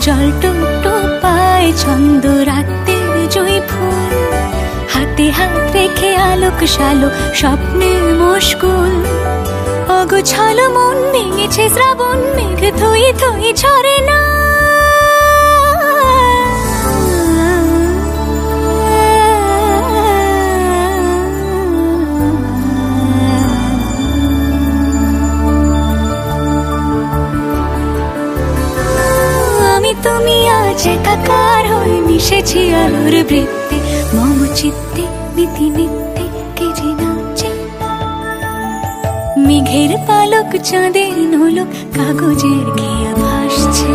জল টুকটো পায় ছন্দ রাতের জয় ফুল, হাতে হাত রেখে আলোক শালো স্বপ্নে মশগুল। অগোছালো মন ভেঙেছে শ্রাবণ মেঘ থই থই ঝরে না। আমি তুমি আজ একাকার হয়ে মিশেছি আলোর বৃত্তে, মম চিত্তে নীতি নিত্যে কে যে নাচে। মেঘের পালক চাঁদের নোলক কাগজের খেয়া ভাসছে।